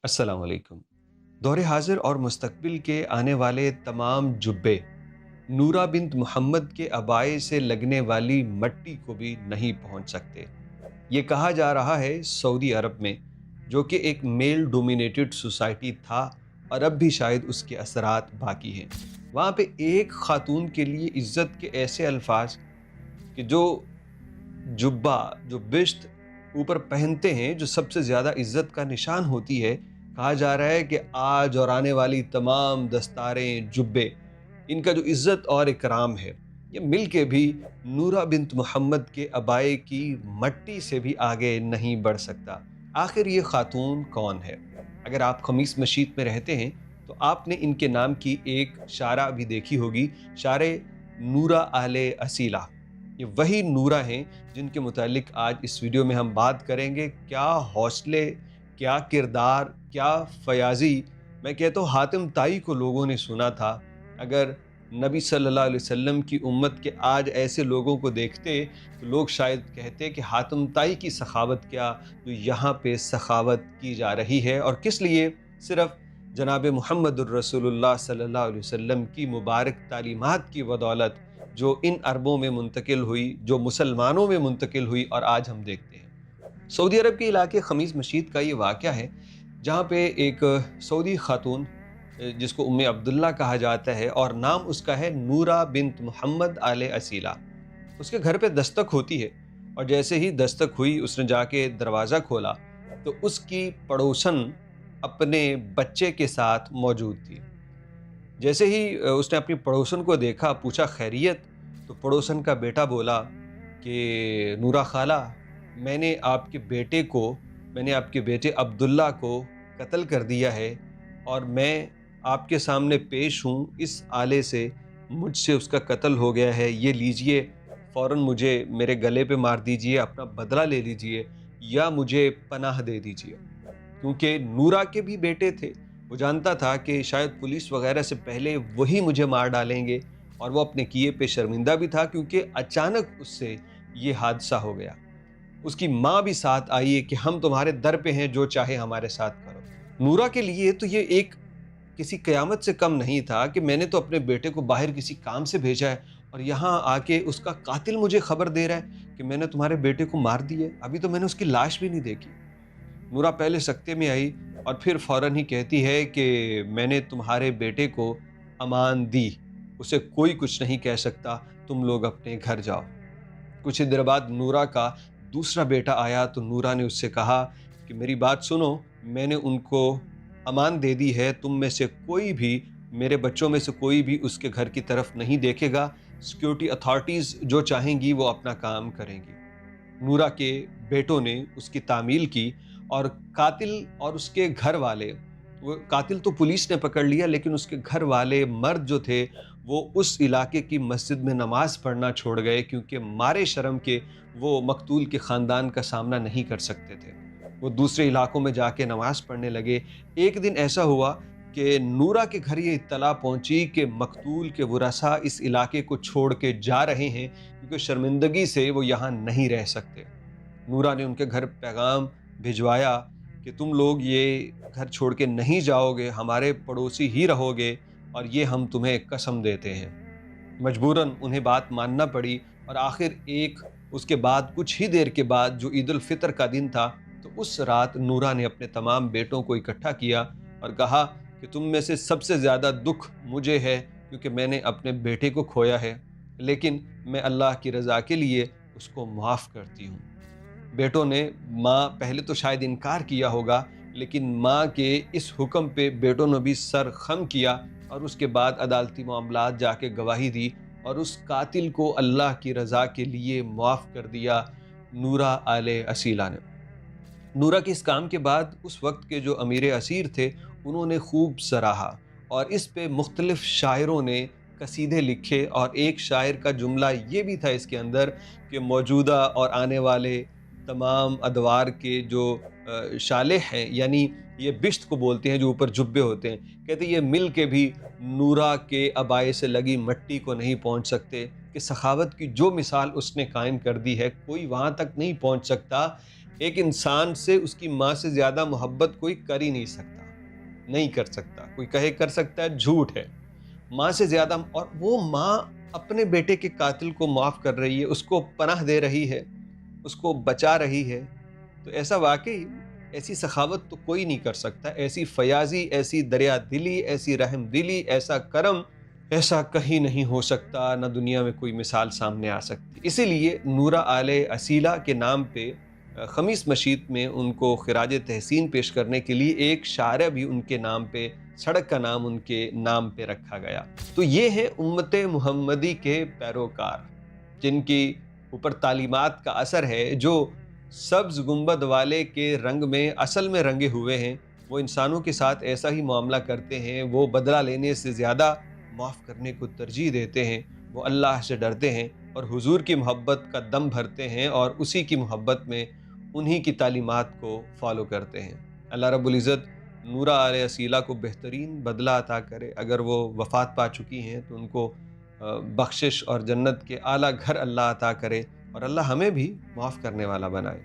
अस्सलाम वालेकुम। दौर हाज़िर और मुस्तक़बिल के आने वाले तमाम जुब्बे नूरा बिन्त मुहम्मद के अबाए से लगने वाली मट्टी को भी नहीं पहुंच सकते। ये कहा जा रहा है सऊदी अरब में, जो कि एक मेल डोमिनेटेड सोसाइटी था और अब भी शायद उसके असरात बाकी हैं। वहाँ पे एक खातून के लिए इज़्ज़त के ऐसे अल्फाज कि जो जुब्बा, जो बिश्त ऊपर पहनते हैं, जो सबसे ज़्यादा इज़्ज़त का निशान होती है, कहा जा रहा है कि आज और आने वाली तमाम दस्तारें, जुब्बे, इनका जो इज़्ज़त और इकराम है, ये मिल के भी नूरा बिन्त मुहम्मद के अबाए की मट्टी से भी आगे नहीं बढ़ सकता। आखिर ये खातून कौन है? अगर आप खमीस मशीद में रहते हैं, तो आपने इनके नाम की एक शारा भी देखी होगी, शारे नूरा आले असीला। ये वही नूरा हैं जिनके मुतालिक आज इस वीडियो में हम बात करेंगे। क्या हौसले, क्या किरदार, क्या फयाज़ी। मैं कहता हूँ हातिम ताई को लोगों ने सुना था। अगर नबी सल्लल्लाहु अलैहि वसल्लम की उम्मत के आज ऐसे लोगों को देखते तो लोग शायद कहते कि हातिम ताई की सखावत क्या, जो यहाँ पे सखावत की जा रही है और किस लिए? सिर्फ जनाब मुहम्मदुर रसूलुल्लाह सल्लल्लाहु अलैहि वसल्लम की मुबारक तालीमात की बदौलत, जो इन अरबों में मुंतकिल हुई, जो मुसलमानों में मुंतकिल हुई और आज हम देखते हैं। सऊदी अरब के इलाके खमीस मशीद का ये वाक़या है, जहाँ पे एक सऊदी खातून जिसको उम्मे अब्दुल्ला कहा जाता है और नाम उसका है नूरा बिन्त मुहम्मद आले असीला। उसके घर पे दस्तक होती है और जैसे ही दस्तक हुई, उसने जाके दरवाज़ा खोला तो उसकी पड़ोसन अपने बच्चे के साथ मौजूद थी। जैसे ही उसने अपनी पड़ोसन को देखा, पूछा खैरियत? तो पड़ोसन का बेटा बोला कि नूरा खाला, मैंने आपके बेटे को मैंने आपके बेटे अब्दुल्ला को कत्ल कर दिया है और मैं आपके सामने पेश हूँ इस आले से, मुझसे उसका कत्ल हो गया है। ये लीजिए, फ़ौरन मुझे मेरे गले पे मार दीजिए, अपना बदला ले लीजिए या मुझे पनाह दे दीजिए। क्योंकि नूरा के भी बेटे थे। वो जानता था कि शायद पुलिस वगैरह से पहले वही मुझे मार डालेंगे और वो अपने किए पे शर्मिंदा भी था, क्योंकि अचानक उससे ये हादसा हो गया। उसकी माँ भी साथ आई है कि हम तुम्हारे दर पे हैं, जो चाहे हमारे साथ करो। नूरा के लिए तो ये एक किसी क़यामत से कम नहीं था कि मैंने तो अपने बेटे को बाहर किसी काम से भेजा है और यहाँ आके उसका कातिल मुझे खबर दे रहा है कि मैंने तुम्हारे बेटे को मार दिया है। अभी तो मैंने उसकी लाश भी नहीं देखी। नूरा पहले सकते में आई और फिर फ़ौरन ही कहती है कि मैंने तुम्हारे बेटे को अमान दी, उसे कोई कुछ नहीं कह सकता, तुम लोग अपने घर जाओ। कुछ ही देर बाद नूरा का दूसरा बेटा आया तो नूरा ने उससे कहा कि मेरी बात सुनो, मैंने उनको अमान दे दी है, तुम में से कोई भी, मेरे बच्चों में से कोई भी उसके घर की तरफ नहीं देखेगा। सिक्योरिटी अथॉरिटीज़ जो चाहेंगी वो अपना काम करेंगी। नूरा के बेटों ने उसकी तामील की और कातिल और उसके घर वाले, वो कातिल तो पुलिस ने पकड़ लिया, लेकिन उसके घर वाले मर्द जो थे वो उस इलाके की मस्जिद में नमाज पढ़ना छोड़ गए, क्योंकि मारे शर्म के वो मकतूल के ख़ानदान का सामना नहीं कर सकते थे। वो दूसरे इलाकों में जाके नमाज पढ़ने लगे। एक दिन ऐसा हुआ कि नूरा के घर ये इत्तला पहुंची कि मकतूल के वरसा इस इलाके को छोड़ के जा रहे हैं, क्योंकि शर्मिंदगी से वो यहाँ नहीं रह सकते। नूरा ने उनके घर पैगाम भिजवाया कि तुम लोग ये घर छोड़ के नहीं जाओगे, हमारे पड़ोसी ही रहोगे और ये हम तुम्हें कसम देते हैं। मजबूरन उन्हें बात मानना पड़ी और आखिर एक उसके बाद कुछ ही देर के बाद जो ईद उल फितर का दिन था, तो उस रात नूरा ने अपने तमाम बेटों को इकट्ठा किया और कहा कि तुम में से सबसे ज़्यादा दुख मुझे है, क्योंकि मैंने अपने बेटे को खोया है, लेकिन मैं अल्लाह की रज़ा के लिए उसको माफ़ करती हूँ। बेटों ने, माँ पहले तो शायद इनकार किया होगा, लेकिन माँ के इस हुक्म पे बेटों ने भी सर खम किया और उसके बाद अदालती मामलात जाके गवाही दी और उस कातिल को अल्लाह की रज़ा के लिए मुआफ़ कर दिया नूरा आले असीला ने। नूरा के इस काम के बाद उस वक्त के जो अमीर असीर थे, उन्होंने खूब सराहा और इस पे मुख्तलिफ शायरों ने कसीदे लिखे और एक शायर का जुमला ये भी था इसके अंदर कि मौजूदा और आने वाले तमाम अदवार के जो शाले हैं, यानी ये बिश्त को बोलते हैं जो ऊपर जुब्बे होते हैं, कहते ये मिल के भी नूरा के अबाए से लगी मट्टी को नहीं पहुंच सकते, कि सखावत की जो मिसाल उसने कायम कर दी है कोई वहाँ तक नहीं पहुंच सकता। ایک انسان سے اس کی ماں سے زیادہ محبت کوئی کر ہی نہیں سکتا، نہیں کر سکتا، کوئی کہے کر سکتا ہے جھوٹ ہے، ماں سے زیادہ۔ اور وہ ماں اپنے بیٹے کے قاتل کو معاف کر رہی ہے، اس کو پناہ دے رہی ہے، اس کو بچا رہی ہے، تو ایسا واقعی ایسی سخاوت تو کوئی نہیں کر سکتا، ایسی فیاضی، ایسی دریا دلی، ایسی رحم دلی، ایسا کرم، ایسا کہیں نہیں ہو سکتا، نہ دنیا میں کوئی مثال سامنے آ سکتی۔ اسی لیے نورہ آل اصیلہ کے نام پہ خمیس مشیط میں ان کو خراج تحسین پیش کرنے کے لیے ایک شارع بھی ان کے نام پہ، سڑک کا نام ان کے نام پہ رکھا گیا۔ تو یہ ہیں امت محمدی کے پیروکار، جن کی اوپر تعلیمات کا اثر ہے، جو سبز گنبد والے کے رنگ میں اصل میں رنگے ہوئے ہیں، وہ انسانوں کے ساتھ ایسا ہی معاملہ کرتے ہیں، وہ بدلہ لینے سے زیادہ معاف کرنے کو ترجیح دیتے ہیں، وہ اللہ سے ڈرتے ہیں اور حضور کی محبت کا دم بھرتے ہیں اور اسی کی محبت میں انہی کی تعلیمات کو فالو کرتے ہیں۔ اللہ رب العزت نورہ آل اصیلہ کو بہترین بدلہ عطا کرے۔ اگر وہ وفات پا چکی ہیں تو ان کو بخشش اور جنت کے اعلیٰ گھر اللہ عطا کرے، اور اللہ ہمیں بھی معاف کرنے والا بنائے۔